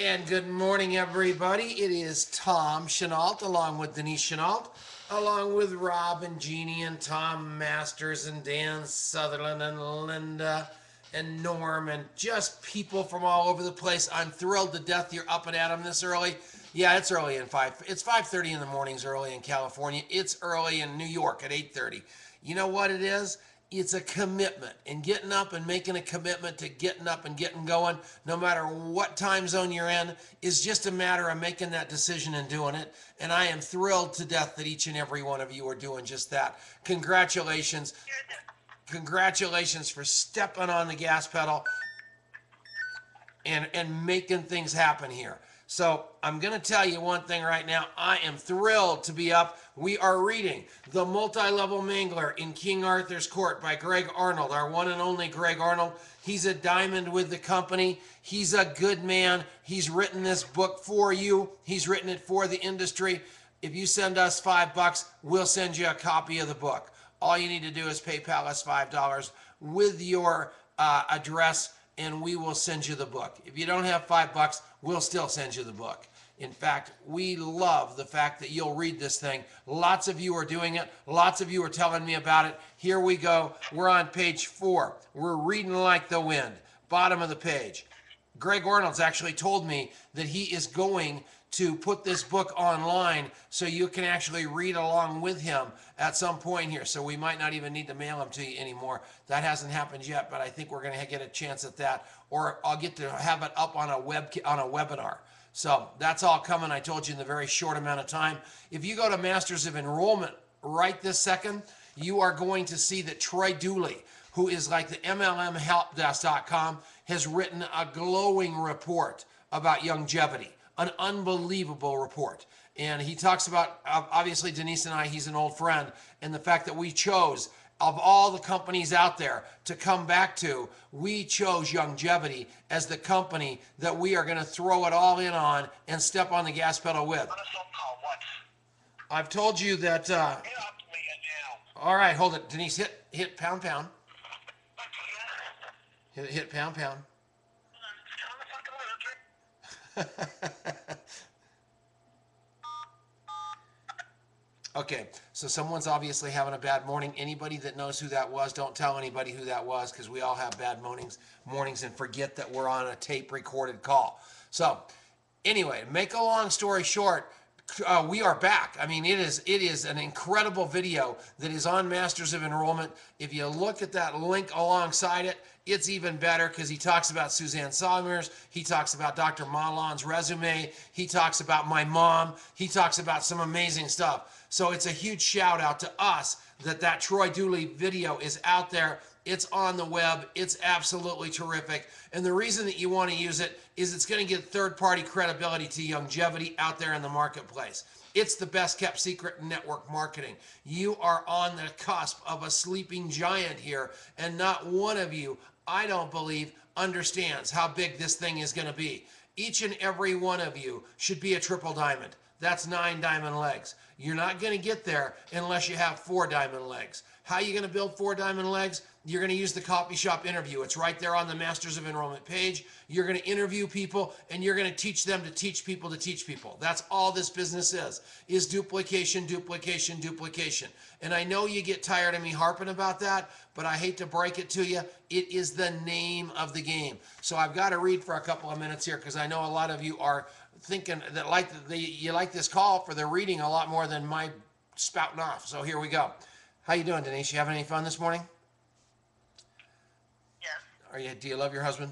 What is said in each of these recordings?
And good morning, everybody. It is Tom Chenault, along with Denise Chenault, along with Rob and Jeannie and Tom Masters and Dan Sutherland and Linda and Norm and just people from all over the place. I'm thrilled to death you're up and at 'em this early. Yeah, it's early in five. It's 5:30 in the mornings early in California. It's early in New York at 8:30. You know what it is? It's a commitment, and getting up and making a commitment to getting up and getting going, no matter what time zone you're in, is just a matter of making that decision and doing it. And I am thrilled to death that each and every one of you are doing just that. Congratulations. Congratulations for stepping on the gas pedal and making things happen here. So I'm going to tell you one thing right now. I am thrilled to be up. We are reading The Multi-Level Mangler in King Arthur's Court by Greg Arnold, our one and only Greg Arnold. He's a diamond with the company. He's a good man. He's written this book for you. He's written it for the industry. If you send us $5, we'll send you a copy of the book. All you need to do is PayPal us $5 with your address, and we will send you the book. If you don't have $5, we'll still send you the book. In fact, we love the fact that you'll read this thing. Lots of you are doing it. Lots of you are telling me about it. Here we go. We're on page 4. We're reading like the wind. Bottom of the page. Greg Arnold's actually told me that he is going to put this book online so you can actually read along with him at some point here. So we might not even need to mail them to you anymore. That hasn't happened yet, but I think we're going to get a chance at that, or I'll get to have it up on a webinar. So that's all coming, I told you, in the very short amount of time. If you go to Masters of Enrollment right this second, you are going to see that Troy Dooley, who is like the MLMHelpDesk.com, has written a glowing report about Youngevity. An unbelievable report. And he talks about, obviously Denise and I, he's an old friend, and the fact that we chose, of all the companies out there to come back to, we chose Youngevity as the company that we are going to throw it all in on and step on the gas pedal with. I've told you that, all right, hold it. Denise, hit pound, pound. Hit pound, pound. Okay, so someone's obviously having a bad morning. Anybody that knows who that was, don't tell anybody who that was, because we all have bad mornings and forget that we're on a tape recorded call. So anyway, make a long story short, we are back. I mean, it is an incredible video that is on Masters of Enrollment. If you look at that link alongside it, it's even better because he talks about Suzanne Somers. He talks about Dr. Malan's resume. He talks about my mom. He talks about some amazing stuff. So it's a huge shout out to us that Troy Dooley video is out there. It's on the web. It's absolutely terrific. And the reason that you want to use it is it's going to give third-party credibility to Youngevity out there in the marketplace. It's the best kept secret in network marketing. You are on the cusp of a sleeping giant here, and not one of you, I don't believe, understands how big this thing is going to be. Each and every one of you should be a triple diamond. That's 9 diamond legs. You're not going to get there unless you have 4 diamond legs. How are you going to build 4 diamond legs? You're going to use the coffee shop interview. It's right there on the Masters of Enrollment page. You're going to interview people, and you're going to teach them to teach people to teach people. That's all this business is duplication, duplication, duplication. And I know you get tired of me harping about that, but I hate to break it to you. It is the name of the game. So I've got to read for a couple of minutes here because I know a lot of you are thinking that you like this call for the reading a lot more than my spouting off. So here we go. How you doing, Denise? You having any fun this morning? Yes. Do you love your husband?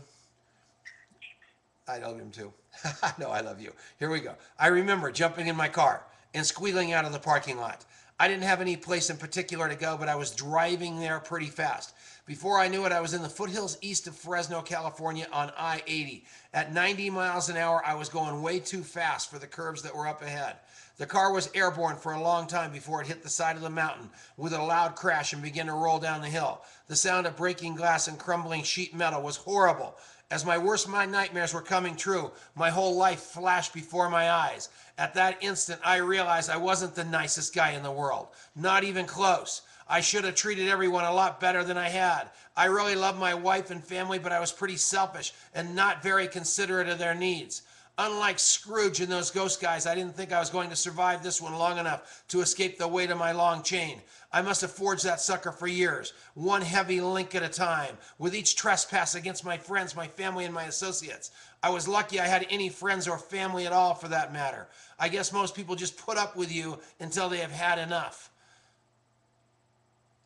I love him too. No, I love you. Here we go. I remember jumping in my car and squealing out of the parking lot. I didn't have any place in particular to go, but I was driving there pretty fast. Before I knew it, I was in the foothills east of Fresno, California on I-80. At 90 miles an hour, I was going way too fast for the curves that were up ahead. The car was airborne for a long time before it hit the side of the mountain with a loud crash and began to roll down the hill. The sound of breaking glass and crumbling sheet metal was horrible. As my worst nightmares were coming true, my whole life flashed before my eyes. At that instant, I realized I wasn't the nicest guy in the world. Not even close. I should have treated everyone a lot better than I had. I really loved my wife and family, but I was pretty selfish and not very considerate of their needs. Unlike Scrooge and those ghost guys, I didn't think I was going to survive this one long enough to escape the weight of my long chain. I must have forged that sucker for years, one heavy link at a time, with each trespass against my friends, my family, and my associates. I was lucky I had any friends or family at all, for that matter. I guess most people just put up with you until they have had enough.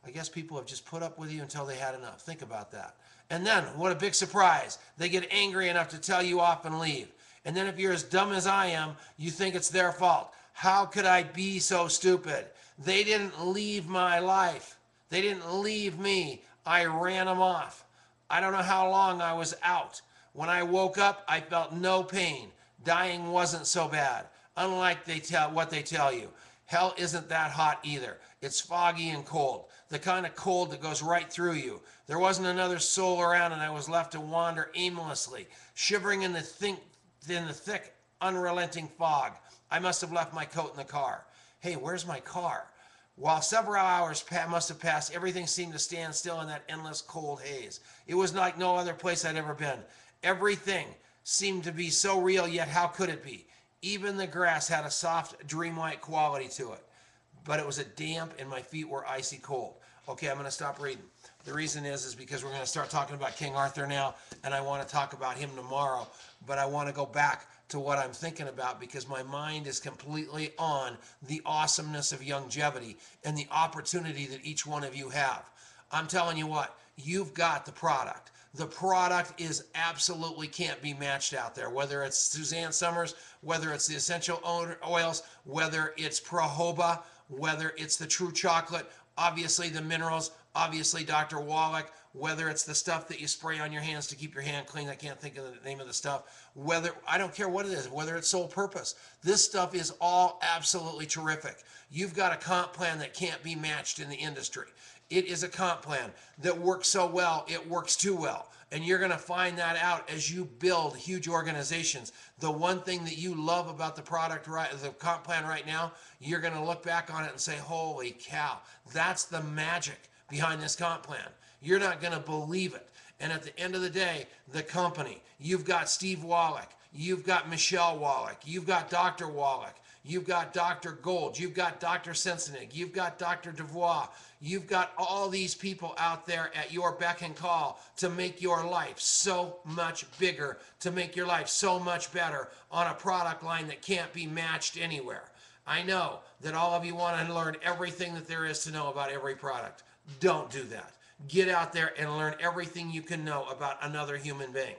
I guess people have just put up with you until they had enough. Think about that. And then, what a big surprise. They get angry enough to tell you off and leave. And then if you're as dumb as I am, you think it's their fault. How could I be so stupid? They didn't leave my life. They didn't leave me. I ran them off. I don't know how long I was out. When I woke up, I felt no pain. Dying wasn't so bad. Unlike what they tell you. Hell isn't that hot either. It's foggy and cold. The kind of cold that goes right through you. There wasn't another soul around, and I was left to wander aimlessly, shivering in the thick, unrelenting fog. I must have left my coat in the car. Hey, where's my car? While several hours must have passed, everything seemed to stand still in that endless cold haze. It was like no other place I'd ever been. Everything seemed to be so real, yet how could it be? Even the grass had a soft, dreamlike quality to it. But it was a damp and my feet were icy cold. Okay, I'm going to stop reading. The reason is because we're going to start talking about King Arthur now, and I want to talk about him tomorrow. But I want to go back to what I'm thinking about because my mind is completely on the awesomeness of Youngevity and the opportunity that each one of you have. I'm telling you what, you've got the product. The product is absolutely can't be matched out there, whether it's Suzanne Summers, whether it's the essential oils, whether it's Prohoba, whether it's the True Chocolate, obviously the minerals, obviously Dr. Wallach, whether it's the stuff that you spray on your hands to keep your hand clean. I can't think of the name of the stuff. I don't care what it is, whether it's sole purpose. This stuff is all absolutely terrific. You've got a comp plan that can't be matched in the industry. It is a comp plan that works so well, it works too well. And you're going to find that out as you build huge organizations. The one thing that you love about the product, the comp plan right now, you're going to look back on it and say, holy cow, that's the magic behind this comp plan. You're not going to believe it. And at the end of the day, the company, you've got Steve Wallach, you've got Michelle Wallach, you've got Dr. Wallach, you've got Dr. Gold, you've got Dr. Sensenig, you've got Dr. Devois, you've got all these people out there at your beck and call to make your life so much bigger, to make your life so much better on a product line that can't be matched anywhere. I know that all of you want to learn everything that there is to know about every product. Don't do that. Get out there and learn everything you can know about another human being.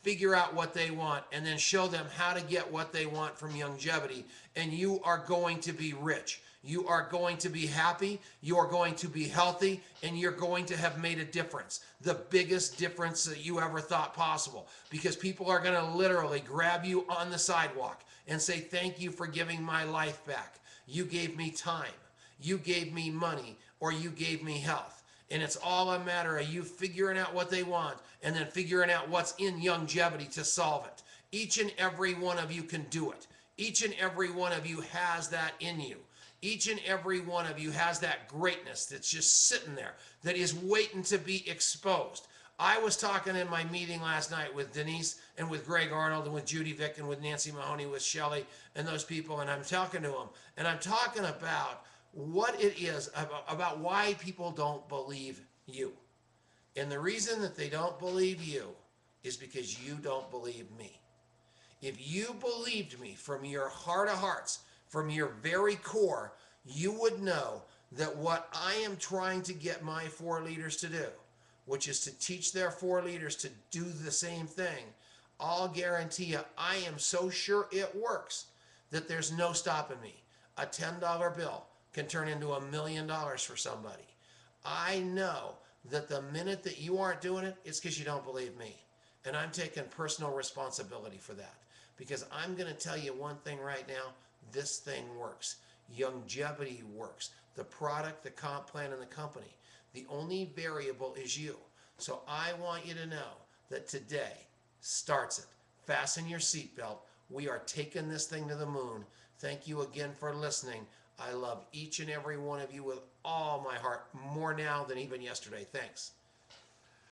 Figure out what they want and then show them how to get what they want from Youngevity, and you are going to be rich. You are going to be happy, you are going to be healthy, and you're going to have made a difference. The biggest difference that you ever thought possible, because people are going to literally grab you on the sidewalk and say, thank you for giving my life back. You gave me time, you gave me money, or you gave me health. And it's all a matter of you figuring out what they want and then figuring out what's in Youngevity to solve it. Each and every one of you can do it. Each and every one of you has that in you. Each and every one of you has that greatness that's just sitting there, that is waiting to be exposed. I was talking in my meeting last night with Denise and with Greg Arnold and with Judy Vick and with Nancy Mahoney, with Shelley and those people, and I'm talking to them. And I'm talking about what it is, about why people don't believe you. And the reason that they don't believe you is because you don't believe me. If you believed me from your heart of hearts, from your very core, you would know that what I am trying to get my 4 leaders to do, which is to teach their 4 leaders to do the same thing, I'll guarantee you, I am so sure it works that there's no stopping me. A $10 bill can turn into $1 million for somebody. I know that the minute that you aren't doing it, it's because you don't believe me. And I'm taking personal responsibility for that. Because I'm going to tell you one thing right now, this thing works. Youngevity works. The product, the comp plan, and the company. The only variable is you. So I want you to know that today starts it. Fasten your seatbelt. We are taking this thing to the moon. Thank you again for listening. I love each and every one of you with all my heart, more now than even yesterday. Thanks.